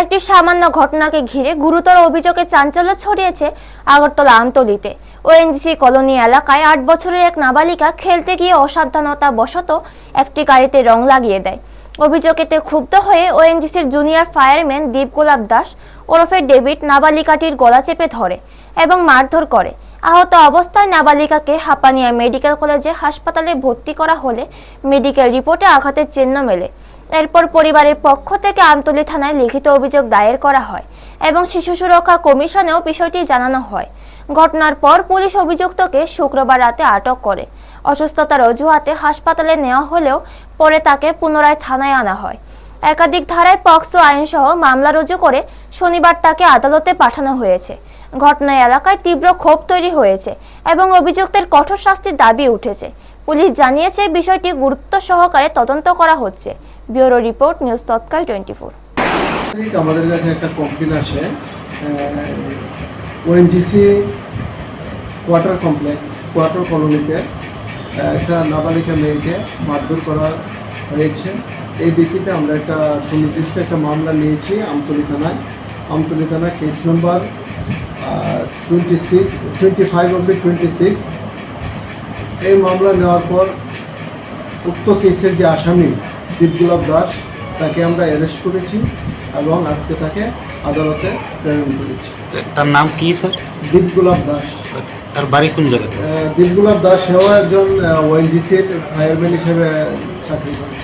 একটি সামান্য ঘটনাকে ঘিরে গুরুতর অভিযোগে চাঞ্চল্য ছড়িয়েছে আগরতলা আমতলীতে। ওএনজিসি কলোনি এলাকায় 8 বছরের এক নাবালিকা খেলতে গিয়ে অসাবধানতা বশত একটি গাড়িতে রং লাগিয়ে দেয়। অভিযোগেতে ক্ষুব্ধ হয়ে ওএনজিসির জুনিয়র ফায়ারম্যান দীপগোলাপ দাস ওরফে ডেভিড নাবালিকাটির গলা চেপে ধরে এবং মারধর করে। আহত অবস্থায় নাবালিকাকে হাপানিয়া মেডিকেল কলেজে হাসপাতালে ভর্তি করা হলে মেডিকেল রিপোর্টে আঘাতের চিহ্ন মেলে। এরপর পরিবারের পক্ষ থেকে আমতলী থানায় লিখিত অভিযোগ দায়ের করা হয় এবং শিশু সুরক্ষা কমিশনেও বিষয়টি জানানো হয়। ঘটনার পর পুলিশ অভিযুক্তকে শুক্রবার রাতে আটক করে। অসুস্থতার অজুহাতে হাসপাতালে নেওয়া হলেও পরে তাকে পুনরায় থানায় আনা হয়। একাধিক ধারায় পক্সো আইনসহ মামলা রুজু করে শনিবার তাকে আদালতে পাঠানো হয়েছে। ঘটনায় এলাকায় তীব্র ক্ষোভ তৈরি হয়েছে এবং অভিযুক্তের কঠোর শাস্তির দাবি উঠেছে। পুলিশ জানিয়েছে বিষয়টি গুরুত্ব সহকারে তদন্ত করা হচ্ছে। ব্যুরো রিপোর্ট, নিউজ তৎকাল 24। আমাদের কাছে একটা কমপ্লেন আসে ওএনজিসি কোয়ার্টার কমপ্লেক্স কোয়ার্টার কলোনিতে একটা নাবালিকা মেয়েকে মারধর করা হয়েছে। এই ভিত্তিতে আমরা একটা সুনির্দিষ্ট একটা মামলা নিয়েছি আমতলী থানায় কেস নম্বর 25/26। এই মামলা নেওয়ার পর উক্ত কেসের যে আসামি দীপগোলাপ দাস তাকে আমরা অ্যারেস্ট করেছি এবং আজকে তাকে আদালতে প্রেরণ করেছি। তার নাম কি স্যার? দীপগোলাপ দাস। তার বাড়ি কোন জায়গাতে? দীপগোলাপ দাস সেও একজন ওএনজিসির ফায়ারম্যান হিসেবে চাকরি করে।